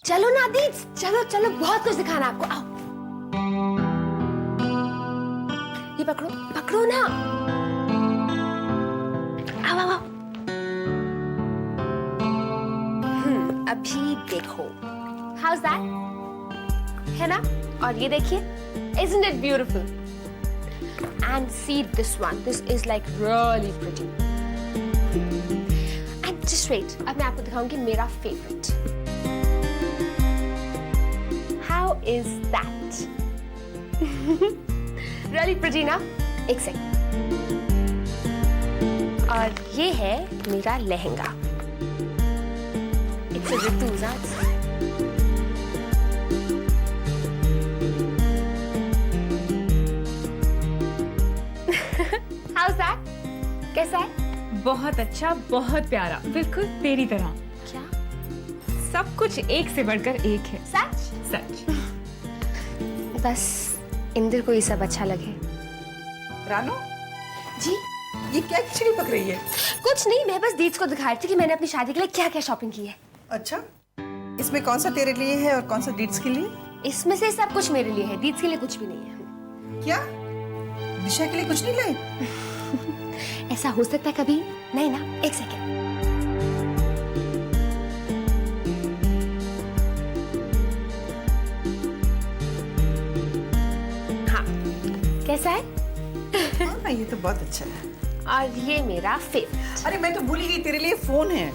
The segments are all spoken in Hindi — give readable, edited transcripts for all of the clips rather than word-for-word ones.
चलो ना दीदी, चलो चलो, बहुत कुछ दिखाना आपको। आओ, ये पकड़ो पकड़ो ना। आओ आओ आओ। अभी देखो, हाउस दैट, है ना? और ये देखिए, isn't it beautiful? And see this one, this is like really pretty. And just wait, अब मैं आपको दिखाऊंगी मेरा favorite. How is that? Really pretty ना? एक सेकंड। और ये है मेरा lehenga. It's a Rutuja. How's that? कैसा है? बहुत अच्छा, बहुत प्यारा, बिल्कुल तेरी तरह। क्या? सब कुछ एक से बढ़कर एक है। सच? सच। बस इंद्र को ये सब अच्छा लगे। रानो, जी? ये क्या खिचड़ी पक रही है? कुछ नहीं, मैं बस दीदी को दिखा रही थी कि मैंने अपनी शादी के लिए क्या क्या शॉपिंग की है। अच्छा, इसमें कौन सा तेरे लिए है और कौन सा डीट्स के लिए? इसमें से सब कुछ मेरे लिए है, दीदी के लिए कुछ भी नहीं है। क्या? दिशा के लिए कुछ नहीं लाए? ऐसा हो सकता है कभी? नहीं ना, एक सेकेंड। हाँ, कैसा है? हाँ, ये तो बहुत अच्छा है। और ये मेरा फेवरेट। अरे मैं तो भूल ही गई, तेरे लिए फोन है।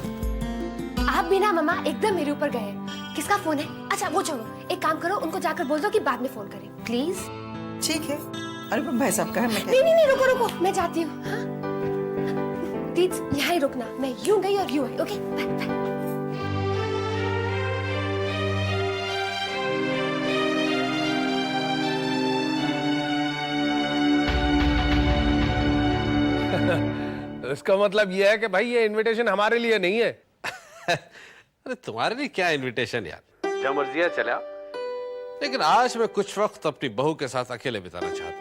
आप भी ना मम्मा एकदम मेरे ऊपर गए। किसका फोन है? अच्छा वो छोड़ो, एक काम करो, उनको जाकर बोल दो कि बाद में फोन करें, प्लीज। ठीक है। अरे भाई साहब का है, मैं नहीं नहीं नहीं, रुको रुको, मैं जाती हूँ। हाँ? दीदी यहाँ ही रुकना, मैं यूं गई और यूं आई। Okay, bye bye. इसका मतलब यह है कि भाई ये इनविटेशन हमारे लिए नहीं है। अरे तुम्हारे लिए क्या इनविटेशन यार, जब मर्जी है चले आओ। लेकिन आज मैं कुछ वक्त अपनी बहू के साथ अकेले बिताना चाहता हूँ।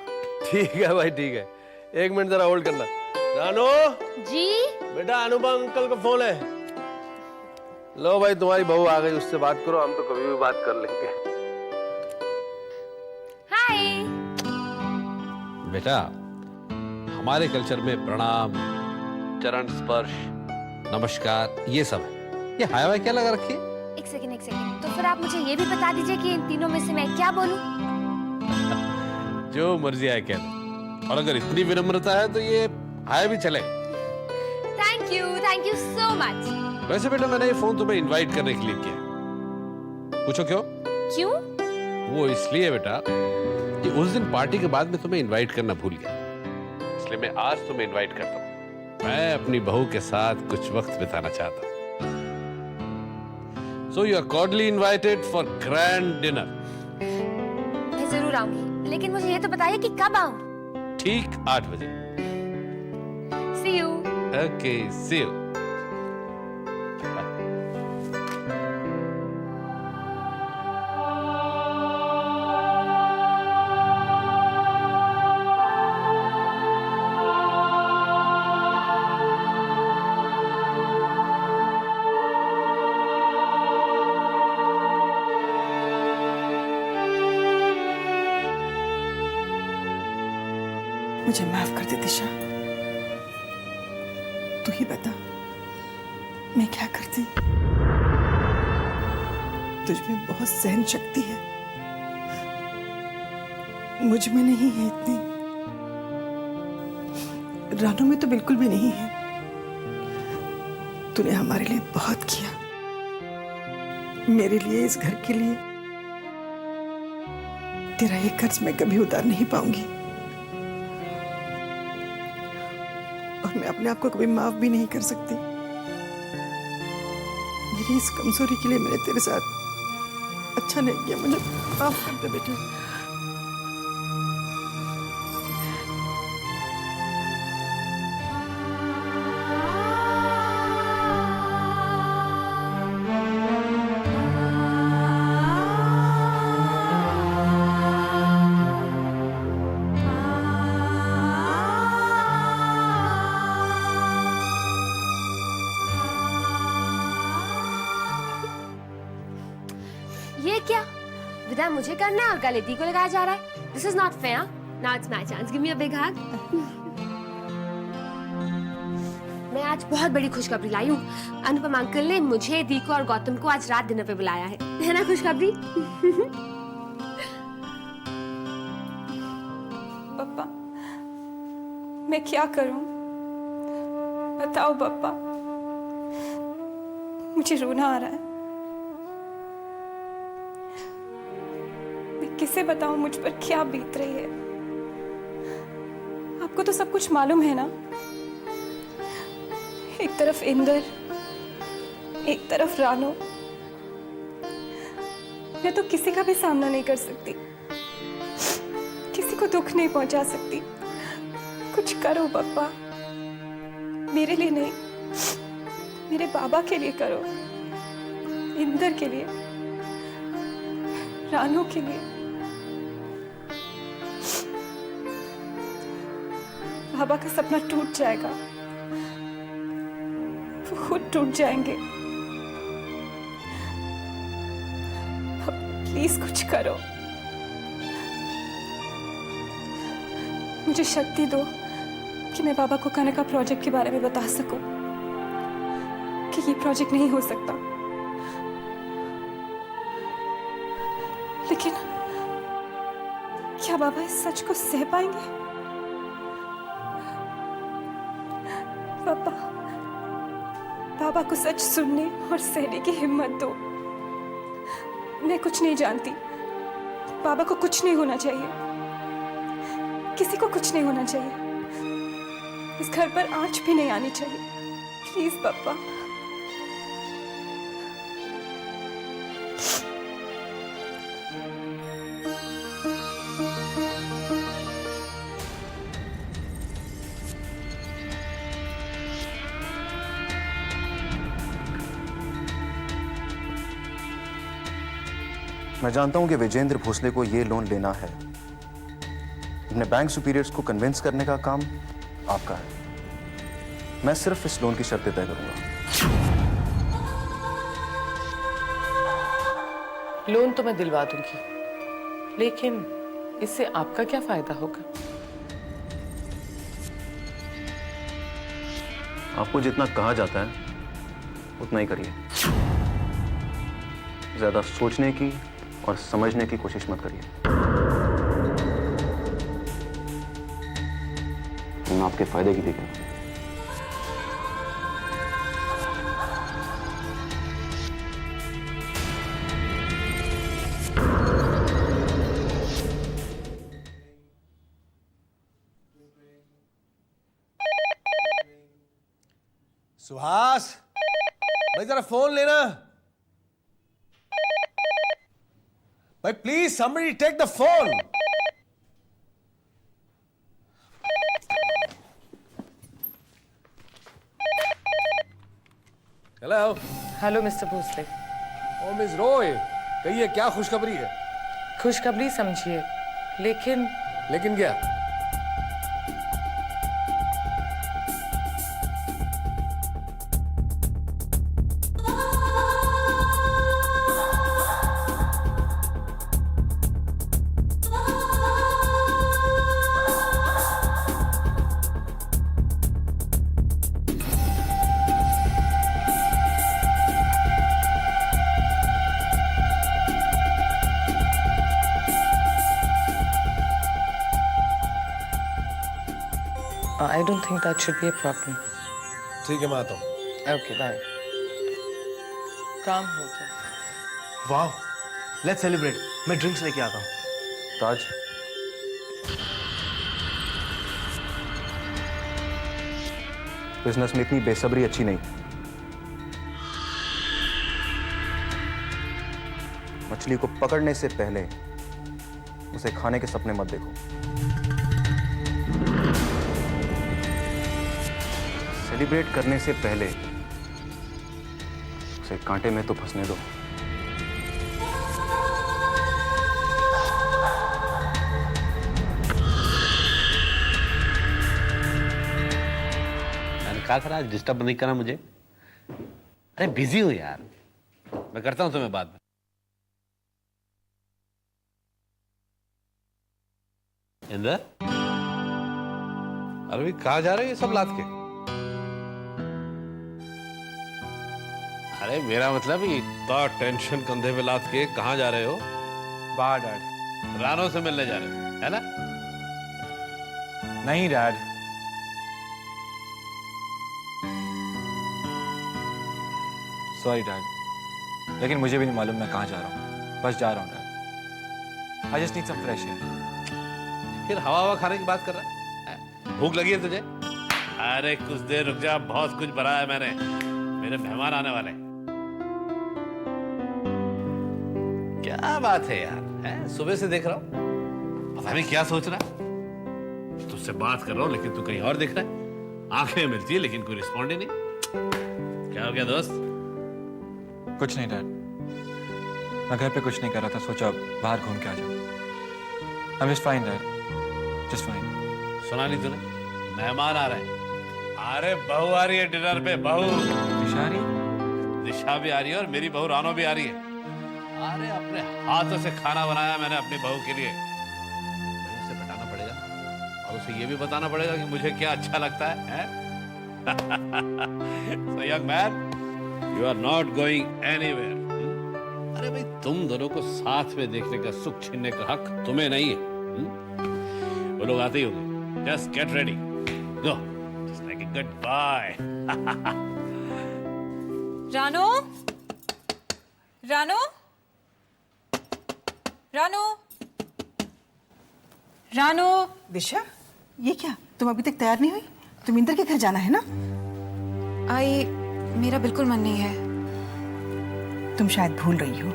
ठीक है भाई, ठीक है। एक मिनट जरा होल्ड करना। रानो जी? बेटा, अनुभव अंकल का फोन है। लो भाई, तुम्हारी बहू आ गई, उससे बात करो, हम तो कभी भी बात कर लेंगे। हाय। बेटा, हमारे कल्चर में प्रणाम, चरण स्पर्श, नमस्कार ये सब है। ये हाय वाय क्या लगा रखी है? एक सेकंड एक सेकंड, तो फिर आप मुझे ये भी बता दीजिए कि इन तीनों में से मैं क्या बोलूं? जो मर्जी आए कह दो। और अगर इतनी विनम्रता है तो ये हाय भी चले। Thank you so much. वैसे बेटा, मैंने ये फोन तुम्हें इनवाइट करने के लिए किया। पूछो क्यों? क्यों? वो इसलिए बेटा कि उस दिन पार्टी के बाद में तुम्हें इनवाइट करना भूल गया, इसलिए मैं आज तुम्हें इनवाइट करता हूँ। मैं अपनी बहू के साथ कुछ वक्त बिताना चाहता हूँ। So you are cordially invited for grand dinner. मैं जरूर आऊंगी, लेकिन मुझे ये तो बताइए कि कब आऊं? ठीक 8 बजे। See you. Okay, see you. मुझे माफ कर दे दिशा। तू ही बता, मैं क्या करती? तुझ में बहुत सहन शक्ति है, मुझ में नहीं है इतनी। रानू में तो बिल्कुल भी नहीं है। तूने हमारे लिए बहुत किया, मेरे लिए, इस घर के लिए। तेरा ये कर्ज मैं कभी उतार नहीं पाऊंगी, और मैं अपने आप को कभी माफ भी नहीं कर सकती। मेरी इस कमजोरी के लिए मैंने तेरे साथ अच्छा नहीं किया, मुझे माफ कर दे बेटे। ये क्या? विदा मुझे करना है और गले दी को लगाया जा रहा है। This is not fair. Now it's my chance. Give me a big हग। मैं आज बहुत बड़ी खुशखबरी लाई हूँ। अनुपम अंकल ने मुझे, दी को और गौतम को आज रात डिनर पे बुलाया है ना खुशखबरी? पापा, मैं क्या करूं? बताओ पापा, मुझे रोना आ रहा है। मैं किसे बताऊं मुझ पर क्या बीत रही है? आपको तो सब कुछ मालूम है ना। एक तरफ इंदर, एक तरफ रानो। मैं तो किसी का भी सामना नहीं कर सकती, किसी को दुख नहीं पहुंचा सकती। कुछ करो पापा, मेरे लिए नहीं, मेरे बाबा के लिए करो, इंदर के लिए, रानो के लिए। बाबा का सपना टूट जाएगा, वो खुद टूट जाएंगे। प्लीज कुछ करो, मुझे शक्ति दो कि मैं बाबा को कनका प्रोजेक्ट के बारे में बता सकूं कि ये प्रोजेक्ट नहीं हो सकता। लेकिन क्या बाबा इस सच को सह पाएंगे? पापा, बाबा को सच सुनने और सहने की हिम्मत दो। मैं कुछ नहीं जानती, बाबा को कुछ नहीं होना चाहिए, किसी को कुछ नहीं होना चाहिए, इस घर पर आंच भी नहीं आनी चाहिए। प्लीज पापा। मैं जानता हूं कि विजेंद्र भोसले को यह लोन लेना है। अपने बैंक सुपीरियर्स को कन्विंस करने का काम आपका है। मैं सिर्फ इस लोन की शर्तें तय करूंगा। लोन तो मैं दिलवा दूंगी, लेकिन इससे आपका क्या फायदा होगा? आपको जितना कहा जाता है उतना ही करिए। ज्यादा सोचने की और समझने की कोशिश मत करिए। मैं आपके फायदे की देखें। सुहास, भाई जरा फोन लेना भाई, please somebody take the phone. Hello. Hello mister Bhosle. Oh miss Roy, कहिए क्या खुशखबरी है? खुशखबरी समझिए, लेकिन लेकिन क्या? I don't think that should be a problem. ठीक है, मैं आता हूँ। Okay, bye. काम हो गया। वाह, लेट्स सेलिब्रेट। मैं ड्रिंक्स लेके आता हूँ। ताज, बिजनेस में इतनी बेसब्री अच्छी नहीं। मछली को पकड़ने से पहले उसे खाने के सपने मत देखो। सेलिब्रेट करने से पहले उसे कांटे में तो फंसने दो। मैंने कहा था आज डिस्टर्ब नहीं करना मुझे। अरे बिजी हूँ यार, मैं करता हूँ तुम्हें बाद में। इंदर, अरे भाई कहाँ जा रहे हो ये सब लाद के? अरे मेरा मतलब इतना टेंशन कंधे पे लाद के कहाँ जा रहे हो? बाहर डैड। रानो से मिलने जा रहे हो, है ना? नहीं डैड, सॉरी डैड, लेकिन मुझे भी नहीं मालूम मैं कहाँ जा रहा हूँ, बस जा रहा हूँ dad. I just need some fresh air. फिर हवा हवा खाने की बात कर रहा है? भूख लगी है तुझे? अरे कुछ देर रुक जा, बहुत कुछ भरा है मैंने, मेरे मेहमान आने वाले हैं। क्या बात है यार, है? सुबह से देख रहा हूँ, पता नहीं क्या सोच रहा है। तुझसे बात कर रहा हूँ लेकिन तू कहीं और देख रहा है। आंखें मिलती है लेकिन कोई रिस्पॉन्ड ही नहीं। क्या हो गया दोस्त? कुछ नहीं डैड, मैं घर पे कुछ नहीं कर रहा था, सोचा बाहर घूम के आ जाऊँ। I am just fine dad, just fine. सुना नहीं तूने? मेहमान आ रहे हैं। अरे बहू आ रही है डिनर पे, बहू। दिशा आ रही है? दिशा भी आ रही है और मेरी बहू रानो भी आ रही है। अरे अपने हाथों से खाना बनाया मैंने अपनी बहू के लिए। मुझे उसे बताना पड़ेगा और उसे ये भी बताना पड़ेगा कि मुझे क्या अच्छा लगता है? So young man, you are not going anywhere. अरे भाई तुम दोनों को साथ में देखने का सुख छीनने का हक तुम्हें नहीं है। वो लोग आते ही होंगे। Just get ready. Go. Just like a goodbye. रानो, रानो, रानो, रानो। दिशा, ये क्या? तुम अभी तक तैयार नहीं हुई? तुम इंदर के घर जाना है ना? आई, मेरा बिल्कुल मन नहीं है। तुम शायद भूल रही हो,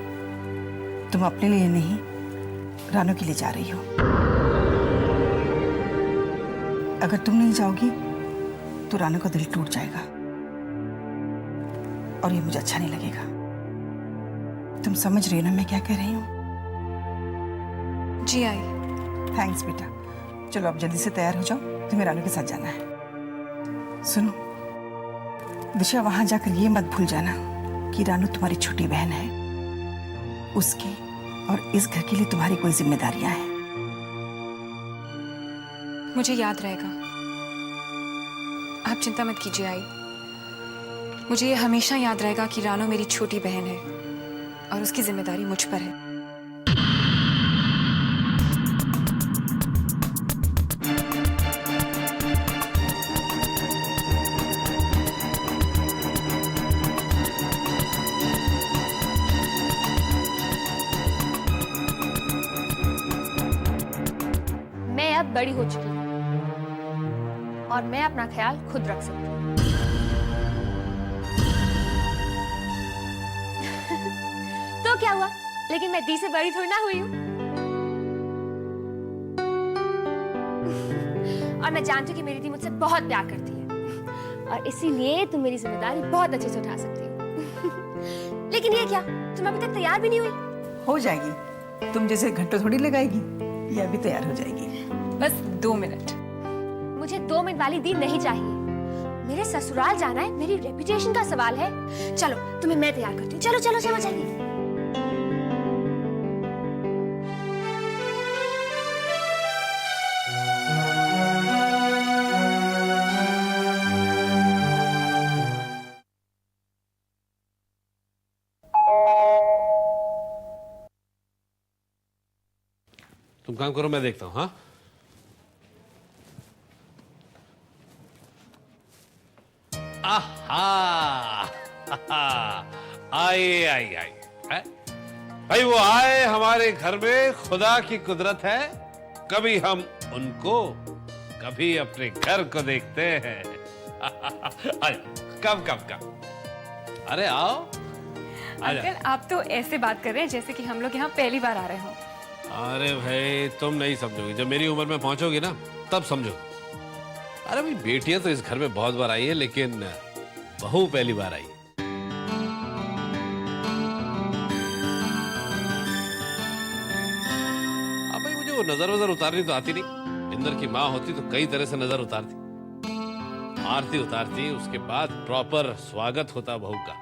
तुम अपने लिए नहीं रानो के लिए जा रही हो। अगर तुम नहीं जाओगी तो रानो का दिल टूट जाएगा और ये मुझे अच्छा नहीं लगेगा। तुम समझ रही हो ना मैं क्या कह रही हूँ? जी आई। थैंक्स बेटा। चलो अब जल्दी से तैयार हो जाओ, तुम्हें रानो के साथ जाना है। सुनो दिशा, वहां जाकर ये मत भूल जाना कि रानो तुम्हारी छोटी बहन है। उसके और इस घर के लिए तुम्हारी कोई जिम्मेदारियां हैं। मुझे याद रहेगा, आप चिंता मत कीजिए आई। मुझे ये हमेशा याद रहेगा कि रानो मेरी छोटी बहन है और उसकी जिम्मेदारी मुझ पर है। मैं अब बड़ी हो चुकी हूँ और मैं अपना ख्याल खुद रख सकती हूँ। तो क्या हुआ? लेकिन मैं दी से बड़ी थोड़ी ना हुई हूँ। और मैं जानती हूँ कि मेरी दी मुझसे बहुत प्यार करती है और इसीलिए तुम मेरी जिम्मेदारी बहुत अच्छे से उठा सकती हो। लेकिन ये क्या, तुम अभी तक तैयार भी नहीं हुई? हो जाएगी, तुम जैसे घंटों थोड़ी लगाएगी, ये अभी तैयार हो जाएगी। बस 2 मिनट। मुझे 2 मिनट वाली दी नहीं चाहिए। मेरे ससुराल जाना है, मेरी रेपुटेशन का सवाल है। चलो तुम्हें मैं तैयार करती हूँ। चलो चलो चलो जल्दी। तुम काम करो, मैं देखता हूँ। हाँ आहा, आइए आइए आइए। भाई वो आए हमारे घर में, खुदा की कुदरत है। कभी हम उनको, कभी अपने घर को देखते हैं। कब कब कब, अरे आओ। अंकल आप तो ऐसे बात कर रहे हैं जैसे कि हम लोग यहाँ पहली बार आ रहे हो। अरे भाई तुम नहीं समझोगी, जब मेरी उम्र में पहुंचोगी ना तब समझो। अरे भाई बेटियां तो इस घर में बहुत बार आई है लेकिन बहू पहली बार आई। अब भाई मुझे वो नजर उतारनी तो आती नहीं। इंदर की माँ होती तो कई तरह से नजर उतारती, आरती उतारती, उसके बाद प्रॉपर स्वागत होता बहू का।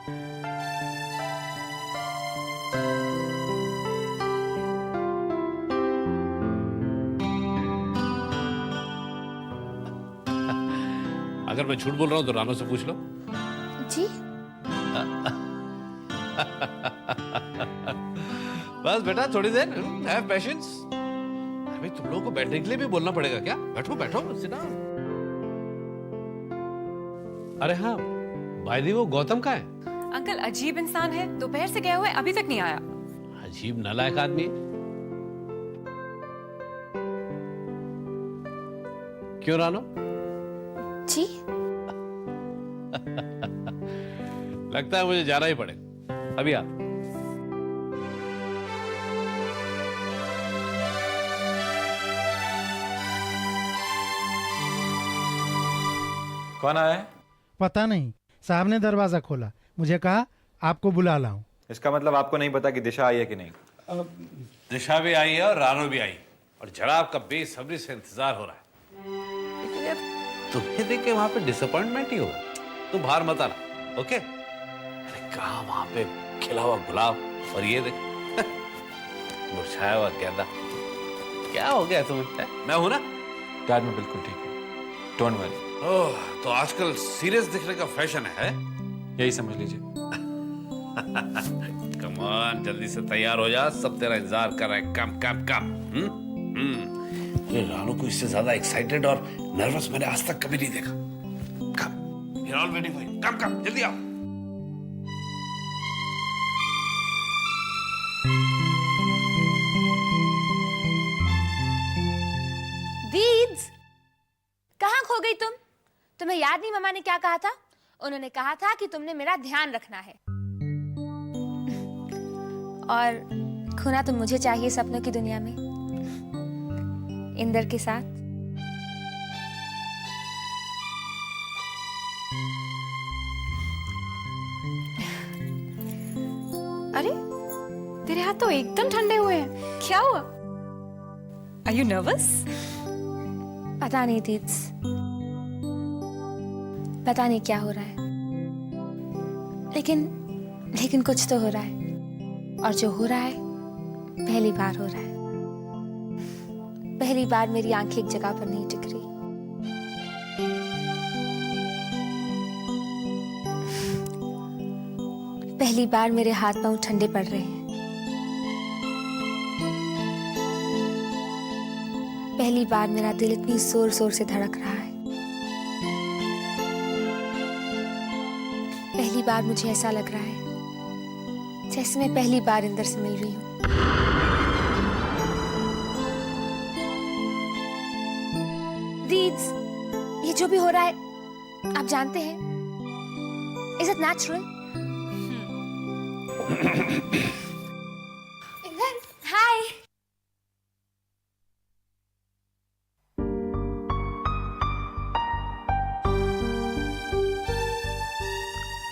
अगर मैं झूठ बोल रहा हूं तो रानो से पूछ लो। जी बस बेटा थोड़ी देर, हैव पेशेंस। अभी तुम लोगों को बैठने के लिए भी बोलना पड़ेगा क्या? बैठो बैठो, sit down। अरे हाँ, भाई दी वो गौतम का है। अंकल अजीब इंसान है, दोपहर से गया हुआ है, अभी तक नहीं आया। अजीब नालायक आदमी है। क्यों रानो? जी लगता है मुझे जाना ही पड़ेगा। अभी आ। कौन आया है? पता नहीं, साहब ने दरवाजा खोला, मुझे कहा आपको बुला लाऊं। इसका मतलब आपको नहीं पता कि दिशा आई है कि नहीं? दिशा भी आई है और रानो भी आई, और जनाब का बेसब्री से इंतजार हो रहा है। लेकिन यार तुम्हें देख के वहां पे डिसअपॉइंटमेंट ही होगा। तू बाहर मत आना, ओके? अरे कहा वहां पे खिला हुआ गुलाब, और ये देख मुरझाया हुआ गेंदा। क्या हो गया तुम्हें? मैं हूं ना? डैड मैं बिल्कुल ठीक हूँ, डोंट वरी। ओह, तो आजकल सीरियस दिखने का फैशन है? यही समझ लीजिए। कम ऑन, जल्दी से तैयार हो जा, सब तेरा इंतजार कर रहे हैं। कम कम कम। ये रानो को इससे ज्यादा एक्साइटेड और नर्वस मैंने आज तक कभी नहीं देखा। कम, you're all waiting for you. कम कम, जल्दी आओ। दीद्स, कहाँ खो गई तुम? तुम्हें याद नहीं मम्मा ने क्या कहा था? उन्होंने कहा था कि तुमने मेरा ध्यान रखना है। और खोना तो मुझे चाहिए सपनों की दुनिया में, इंदर के साथ। अरे तेरे हाथ तो एकदम ठंडे हुए हैं, क्या हुआ? Are you nervous? पता नहीं दीद्स, पता नहीं क्या हो रहा है, लेकिन कुछ तो हो रहा है, और जो हो रहा है पहली बार हो रहा है। पहली बार मेरी आंखें एक जगह पर नहीं टिक रही। पहली बार मेरे हाथ पांव ठंडे पड़ रहे हैं। पहली बार मेरा दिल इतनी जोर जोर से धड़क रहा है। पहली बार मुझे ऐसा लग रहा है जैसे मैं पहली बार इंदर से मिल रही हूँ। दीद्स, ये जो भी हो रहा है आप जानते हैं, इज इट नेचुरल? इंदर, हाय।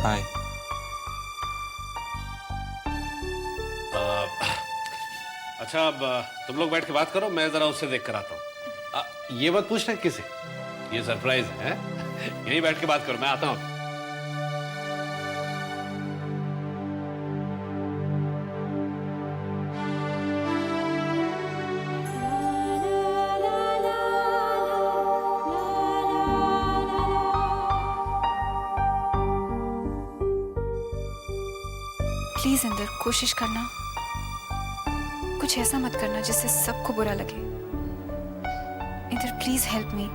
हाय। अच्छा, अब तुम लोग बैठ के बात करो, मैं जरा उससे देख कर आता हूँ। ये मत पूछना किसे, ये सरप्राइज है। यहीं बैठ के बात करो, मैं आता हूँ। प्लीज इंदर, कोशिश करना, कुछ ऐसा मत करना जिससे सबको बुरा लगे। इंदर प्लीज हेल्प मी,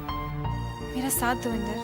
मेरा साथ दो इंदर।